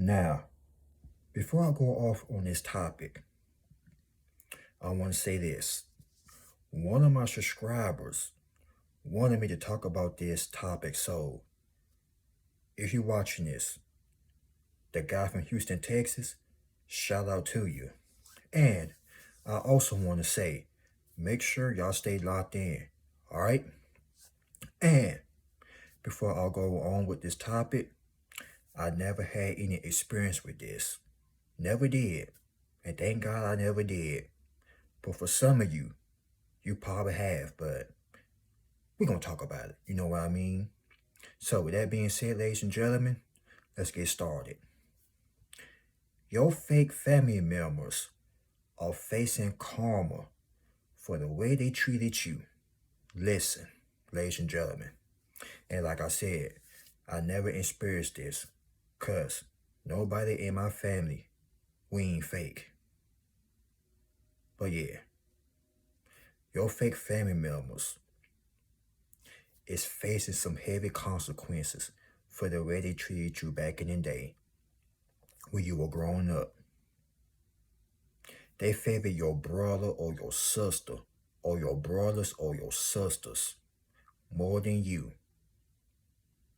Now, before I go off on this topic, I want to say this. One of my subscribers wanted me to talk about this topic, so if you're watching this, the guy from Houston, Texas, shout out to you. And I also want to say, make sure y'all stay locked in, all right? And before I go on with this topic, I never had any experience with this. Never did. And thank God I never did. But for some of you, you probably have, but we're going to talk about it. You know what I mean? So with that being said, ladies and gentlemen, let's get started. Your fake family members are facing karma for the way they treated you. Listen, ladies and gentlemen. And like I said, I never experienced this because nobody in my family, we ain't fake. But yeah, your fake family members is facing some heavy consequences for the way they treated you back in the day when you were growing up. They favor your brother or your sister or your brothers or your sisters more than you.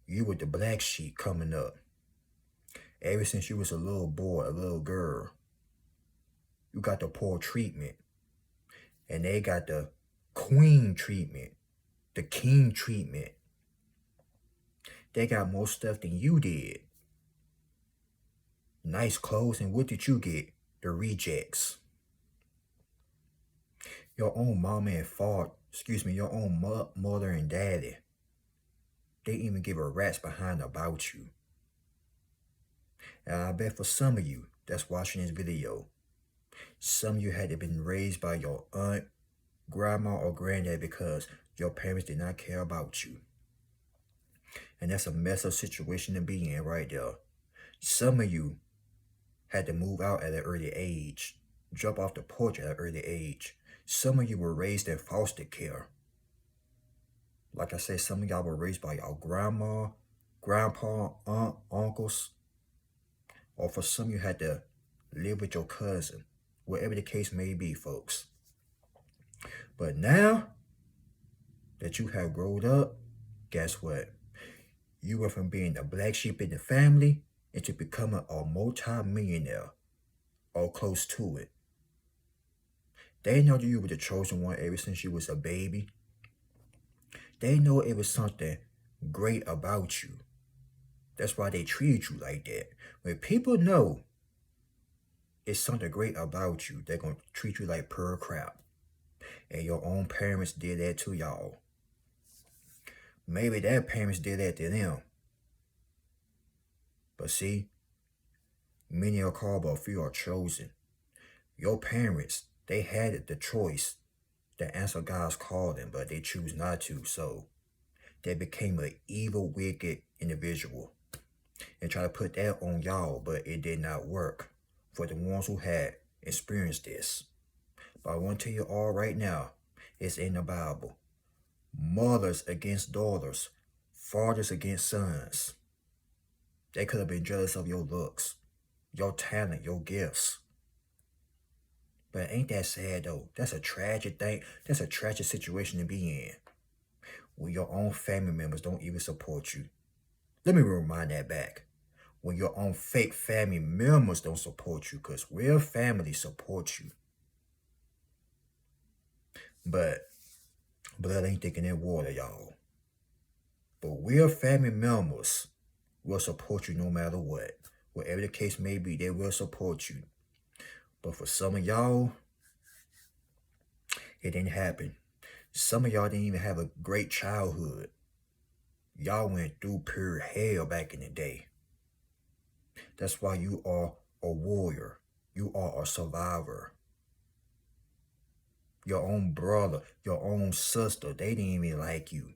You were the black sheep coming up. Ever since you was a little boy, a little girl, you got the poor treatment. And they got the queen treatment, the king treatment. They got more stuff than you did. Nice clothes, and what did you get? The rejects. Your own mama and father, your own mother and daddy, they even give a rat's behind about you. And I bet for some of you that's watching this video, some of you had to been raised by your aunt, grandma, or granddad because your parents did not care about you. And that's a messed up situation to be in right there. Some of you had to move out at an early age, jump off the porch at an early age. Some of you were raised in foster care. Like I said, some of y'all were raised by y'all grandma, grandpa, aunt, uncles. Or for some of you had to live with your cousin. Whatever the case may be, folks. But now that you have grown up, guess what? You went from being the black sheep in the family into becoming a multi-millionaire or close to it. They know that you were the chosen one ever since you was a baby. They know it was something great about you. That's why they treated you like that. When people know it's something great about you, they're going to treat you like pearl crap. And your own parents did that to y'all. Maybe their parents did that to them. But see, many are called, but few are chosen. Your parents, they had the choice to answer God's calling, but they choose not to. So they became an evil, wicked individual and try to put that on y'all, but it did not work for the ones who had experienced this. But I want to tell you all right now, it's in the Bible. Mothers against daughters, fathers against sons. They could have been jealous of your looks, your talent, your gifts. But ain't that sad though? That's a tragic thing. That's a tragic situation to be in. When your own family members don't even support you. Let me remind that back. When your own fake family members don't support you, because real family supports you. But blood ain't thick in that water, y'all. But real family members will support you no matter what. Whatever the case may be, they will support you. But for some of y'all, it didn't happen. Some of y'all didn't even have a great childhood. Y'all went through pure hell back in the day. That's why you are a warrior. You are a survivor. Your own brother, your own sister, they didn't even like you.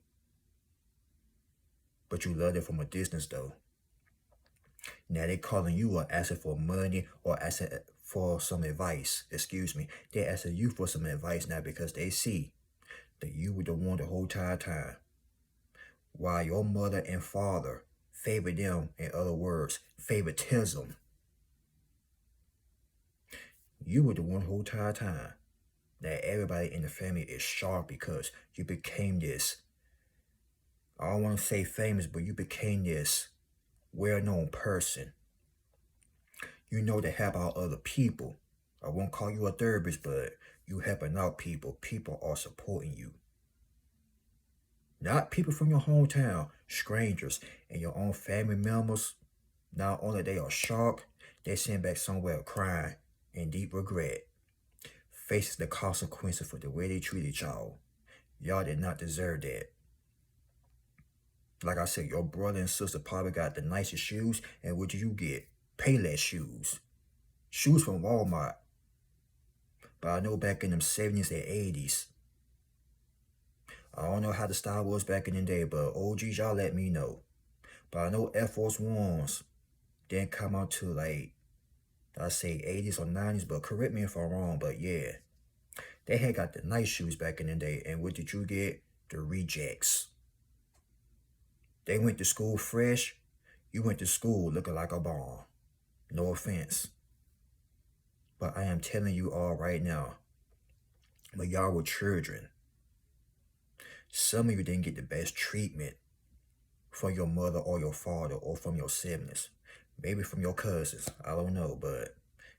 But you loved it from a distance though. Now they calling you or asking for money or asking for some advice. They're asking you for some advice now because they see that you were the one the whole entire time. While your mother and father favored them, in other words, favoritism. You were the one whole entire time that everybody in the family is shocked because you became this, I don't want to say famous, but you became this well-known person. You know to help out other people. I won't call you a therapist, but you helping out people. People are supporting you. Not people from your hometown, strangers and your own family members. Not only they are shocked, they sent back somewhere crying in deep regret. Faces the consequences for the way they treated y'all. Y'all did not deserve that. Like I said, your brother and sister probably got the nicest shoes, and what did you get? Payless shoes. Shoes from Walmart. But I know back in them 70s and 80s, I don't know how the style was back in the day, but OGs, y'all let me know. But I know Air Force Ones didn't come out to like, I say 80s or 90s, but correct me if I'm wrong, but yeah. They had got the nice shoes back in the day, and what did you get? The rejects. They went to school fresh, you went to school looking like a bomb. No offense. But I am telling you all right now, when y'all were children, some of you didn't get the best treatment from your mother or your father or from your siblings. Maybe from your cousins. I don't know, but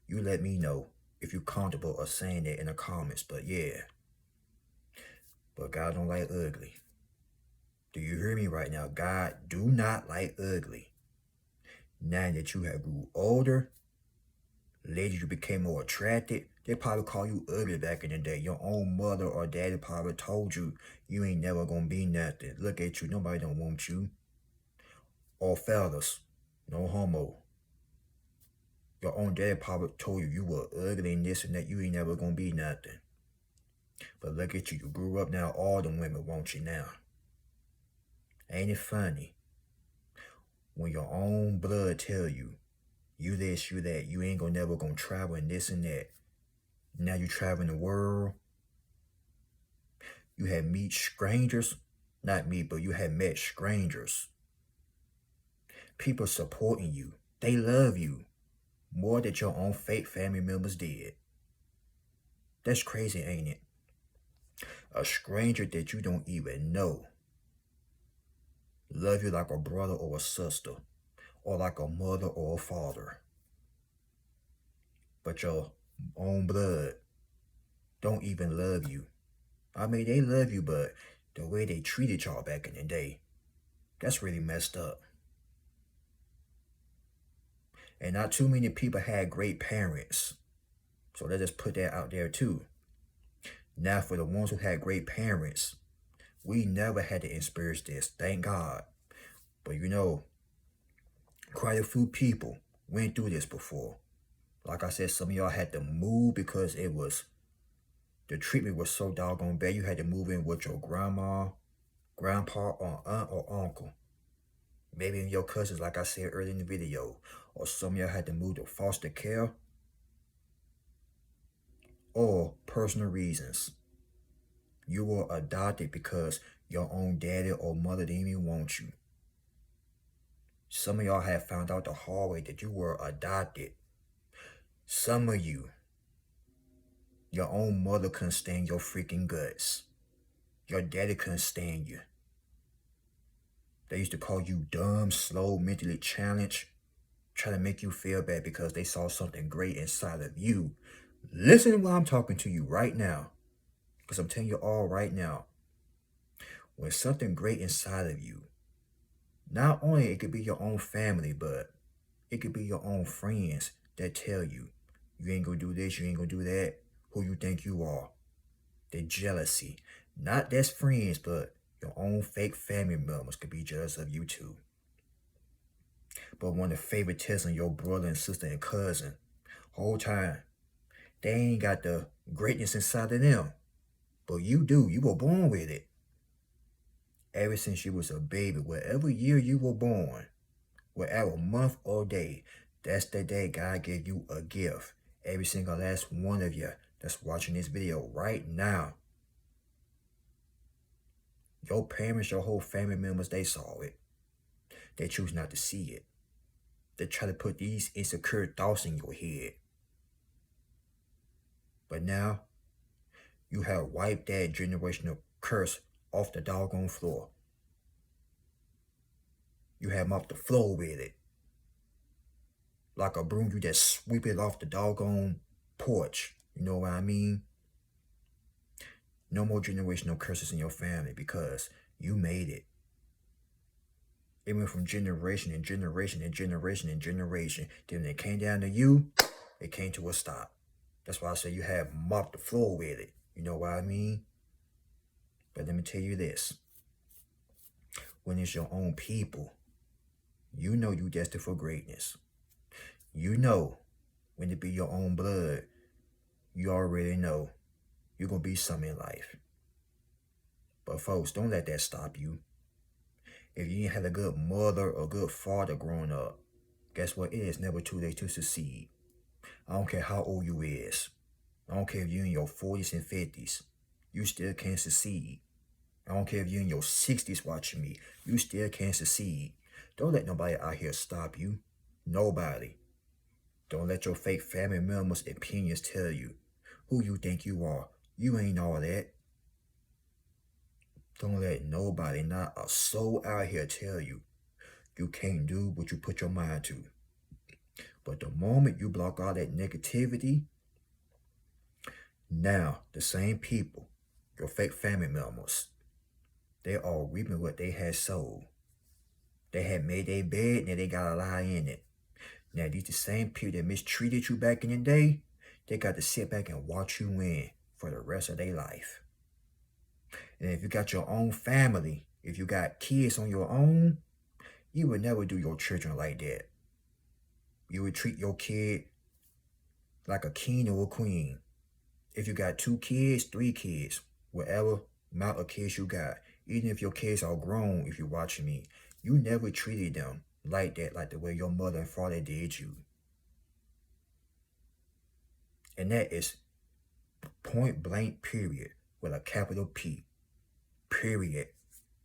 you let me know if you're comfortable of saying that in the comments. But yeah. But God don't like ugly. Do you hear me right now? God do not like ugly. Now that you have grew older, ladies, you became more attracted, they probably call you ugly back in the day. Your own mother or daddy probably told you, you ain't never gonna be nothing. Look at you, nobody don't want you. Or fellas, no homo. Your own daddy probably told you you were ugly and this and that, you ain't never gonna be nothing. But look at you, you grew up now, all them women want you now. Ain't it funny? When your own blood tell you, you this, you that, you ain't never gonna travel and this and that. Now you traveling the world. You had meet strangers. Not me, but you had met strangers. People supporting you. They love you more than your own fake family members did. That's crazy, ain't it? A stranger that you don't even know love you like a brother or a sister, or like a mother or a father. But your own blood don't even love you. I mean, they love you, but the way they treated y'all back in the day, that's really messed up. And not too many people had great parents. So let's just put that out there too. Now for the ones who had great parents, we never had to experience this, thank God. But you know, quite a few people went through this before. Like I said, some of y'all had to move because the treatment was so doggone bad. You had to move in with your grandma, grandpa, or aunt or uncle. Maybe your cousins, like I said earlier in the video. Or some of y'all had to move to foster care. Or personal reasons. You were adopted because your own daddy or mother didn't even want you. Some of y'all have found out the hard way that you were adopted. Some of you, your own mother couldn't stand your freaking guts. Your daddy couldn't stand you. They used to call you dumb, slow, mentally challenged, try to make you feel bad because they saw something great inside of you. Listen while I'm talking to you right now, because I'm telling you all right now, when something great inside of you, not only it could be your own family, but it could be your own friends that tell you, you ain't gonna do this, you ain't gonna do that, who you think you are. The jealousy. Not just friends, but your own fake family members could be jealous of you too. But when the favoritism your brother and sister and cousin, whole time, they ain't got the greatness inside of them. But you do. You were born with it. Ever since you was a baby, whatever year you were born, whatever month or day, that's the day God gave you a gift. Every single last one of you that's watching this video right now. Your parents, your whole family members, they saw it. They choose not to see it. They try to put these insecure thoughts in your head. But now, you have wiped that generational curse off the doggone floor. You have mopped the floor with it. Like a broom, you just sweep it off the doggone porch. You know what I mean? No more generational curses in your family because you made it. It went from generation and generation and generation and generation. Then when it came down to you, it came to a stop. That's why I say you have mopped the floor with it. You know what I mean? But let me tell you this. When it's your own people, you know you destined for greatness. You know when it be your own blood, you already know you're going to be something in life. But folks, don't let that stop you. If you ain't had a good mother or good father growing up, guess what? It is never too late to succeed. I don't care how old you is. I don't care if you're in your 40s and 50s. You still can succeed. I don't care if you're in your 60s watching me. You still can succeed. Don't let nobody out here stop you. Nobody. Don't let your fake family members' opinions tell you who you think you are. You ain't all that. Don't let nobody, not a soul out here, tell you you can't do what you put your mind to. But the moment you block all that negativity, now the same people, your fake family members, they are reaping what they had sowed. They had made their bed and they got to lie in it. Now these the same people that mistreated you back in the day, they got to sit back and watch you win for the rest of their life. And if you got your own family, if you got kids on your own, you would never do your children like that. You would treat your kid like a king or a queen. If you got 2 kids, 3 kids, whatever amount of kids you got, even if your kids are grown, if you're watching me, you never treated them like that, like the way your mother and father did you. And that is point blank period with a capital P. Period.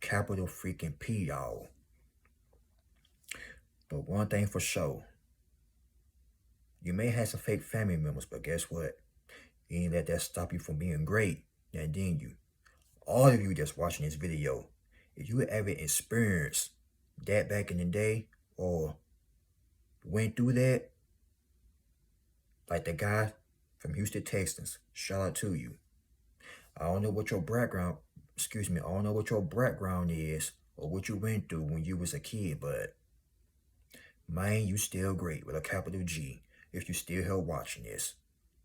Capital freaking P, y'all. But one thing for sure, you may have some fake family members, but guess what? You ain't let that stop you from being great. And then you, all of you that's watching this video, if you ever experienced that back in the day or went through that, like the guy from Houston, Texas, shout out to you. I don't know what your background, I don't know what your background is or what you went through when you was a kid, but man, you still great with a capital G if you still here watching this.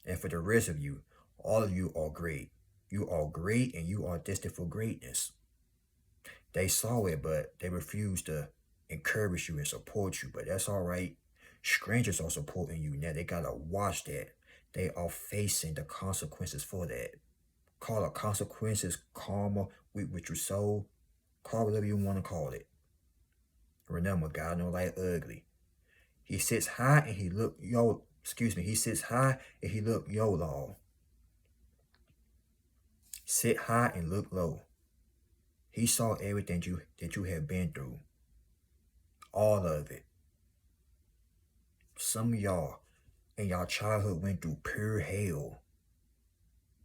And for the rest of you, all of you are great. You are great and you are destined for greatness. They saw it, but they refused to encourage you and support you, but that's all right. Strangers are supporting you now. They gotta watch that. They are facing the consequences for that. Call it consequences, karma, with your soul. Call whatever you want to call it. Remember, God don't like ugly. He sits high and he look he sits high and he look low. Sit high and look low. He saw everything that you have been through. All of it. Some of y'all in y'all childhood went through pure hell.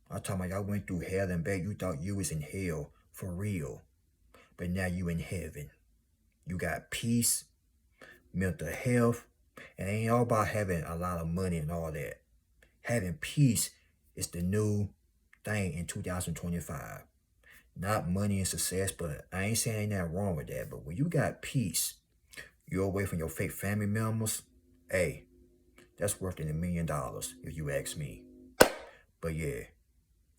I'm talking about y'all went through hell and back. You thought you was in hell for real. But now you in heaven. You got peace, mental health, and it ain't all about having a lot of money and all that. Having peace is the new thing in 2025. Not money and success, but I ain't saying ain't nothing wrong with that. But when you got peace, you're away from your fake family members, hey, that's worth $1 million if you ask me. But yeah,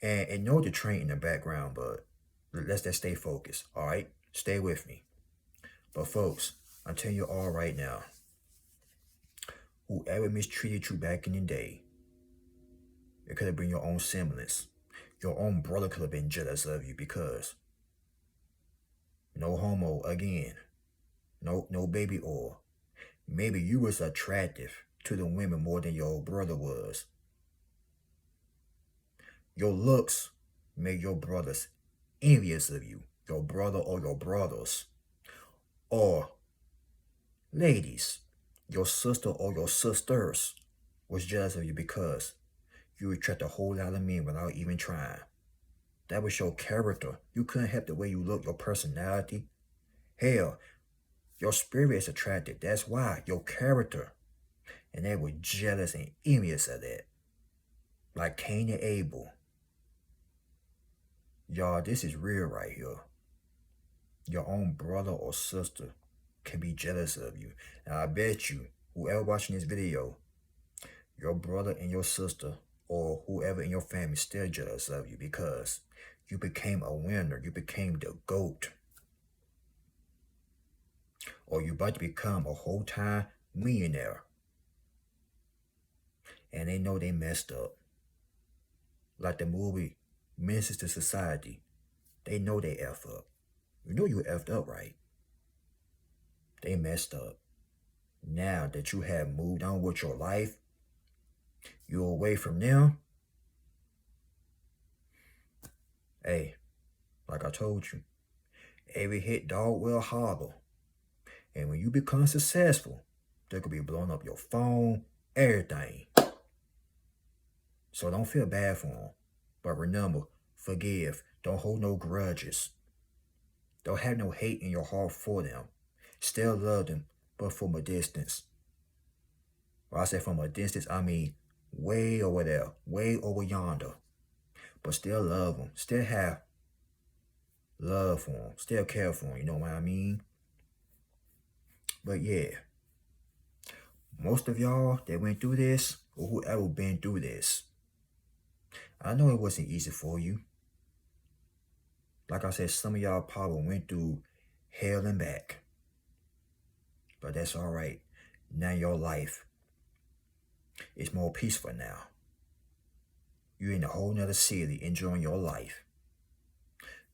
and ignore the train in the background, but let's just stay focused, all right? Stay with me. But folks, I'm telling you all right now, whoever mistreated you back in the day, it could have been your own semblance. Your own brother could have been jealous of you because no homo again, no baby oil. Maybe you was attractive to the women more than your brother was. Your looks made your brothers envious of you, your brother or your brothers. Or ladies, your sister or your sisters was jealous of you because You attract a whole lot of men without even trying. That was your character. You couldn't help the way you look, your personality. Hell, your spirit is attracted. That's why. Your character. And they were jealous and envious of that. Like Cain and Abel. Y'all, this is real right here. Your own brother or sister can be jealous of you. And I bet you, whoever watching this video, your brother and your sister or whoever in your family still jealous of you because you became a winner. You became the GOAT. Or you about to become a whole-time millionaire. And they know they messed up. Like the movie Menace to Society. They know they F up. You know you effed up, right? They messed up. Now that you have moved on with your life, you're away from them. Hey, like I told you, every hit dog will holler. And when you become successful, they could be blowing up your phone, everything. So don't feel bad for them. But remember, forgive. Don't hold no grudges. Don't have no hate in your heart for them. Still love them, but from a distance. When I say from a distance, I mean way over there, way over yonder. But still love them. Still have love for them. Still care for them, you know what I mean? But yeah, most of y'all that went through this, or whoever been through this, I know it wasn't easy for you. Like I said, some of y'all probably went through hell and back. But that's all right. Now your life is more peaceful now. You're in a whole nother city enjoying your life.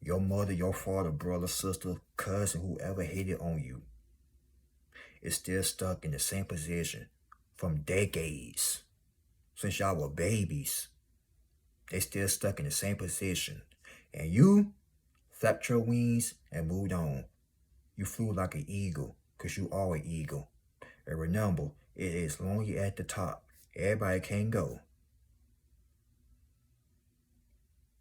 Your mother, your father, brother, sister, cousin, whoever hated on you is still stuck in the same position from decades. Since y'all were babies, they still stuck in the same position. And you flapped your wings and moved on. You flew like an eagle, because you are an eagle. And remember, it is lonely at the top. Everybody can't go.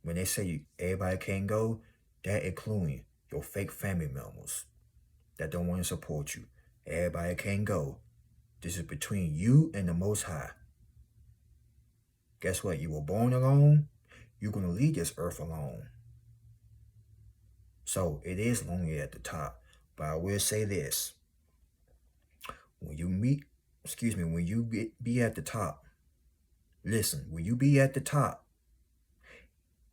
When they say everybody can't go, that including your fake family members that don't want to support you. Everybody can't go. This is between you and the Most High. Guess what? You were born alone. You're going to leave this earth alone. So it is lonely at the top. But I will say this. When you be at the top, listen, when you be at the top,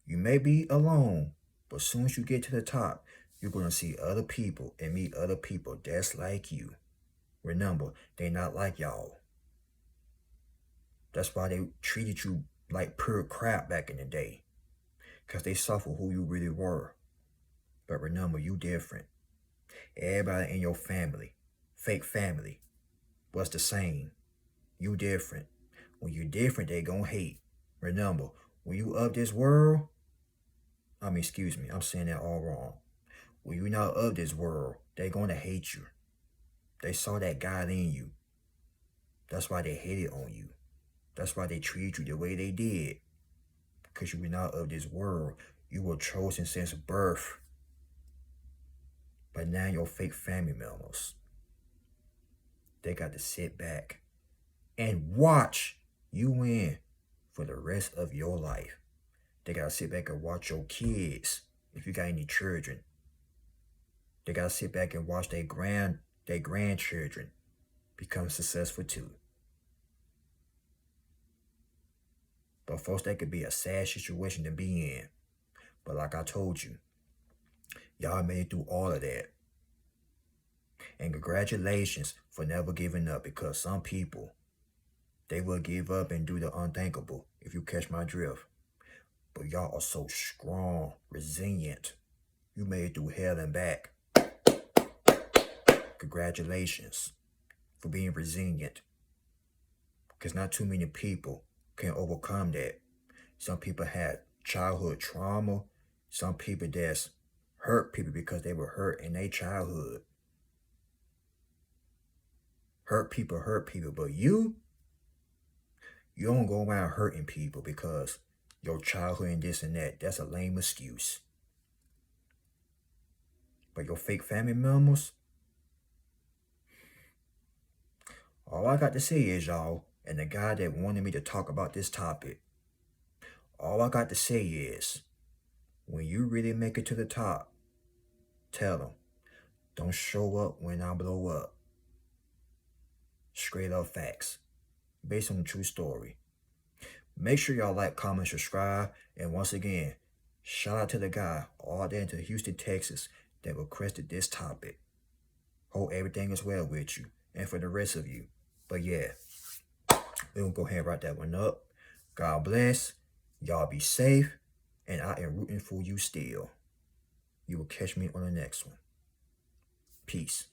you may be alone, but as soon as you get to the top, you're going to see other people and meet other people that's like you. Remember, they're not like y'all. That's why they treated you like pure crap back in the day. Because they saw for who you really were. But remember, you different. Everybody in your family, fake family, was the same. You different. When you different, they gonna hate. Remember, when you of this world, I'm saying that all wrong. When you not of this world, they gonna hate you. They saw that God in you. That's why they hated on you. That's why they treated you the way they did. Because you were not of this world. You were chosen since birth. But now your fake family members, they got to sit back and watch you win for the rest of your life. They got to sit back and watch your kids, if you got any children. They got to sit back and watch their grandchildren become successful too. But folks, that could be a sad situation to be in. But like I told you, y'all made it through all of that. And congratulations for never giving up, because some people, they will give up and do the unthinkable, if you catch my drift. But y'all are so strong, resilient. You made it through hell and back. Congratulations for being resilient. Because not too many people can overcome that. Some people had childhood trauma. Some people that's hurt people because they were hurt in their childhood. Hurt people, but you You don't go around hurting people because your childhood and this and that. That's a lame excuse. But your fake family members, all I got to say is, y'all, and the guy that wanted me to talk about this topic, all I got to say is, when you really make it to the top, tell them, don't show up when I blow up. Straight up facts, based on a true story. Make sure y'all like, comment, subscribe, and once again, shout out to the guy all there in Houston, Texas that requested this topic. Hope everything is well with you and for the rest of you. But yeah, we're going to go ahead and wrap that one up. God bless. Y'all be safe. And I am rooting for you still. You will catch me on the next one. Peace.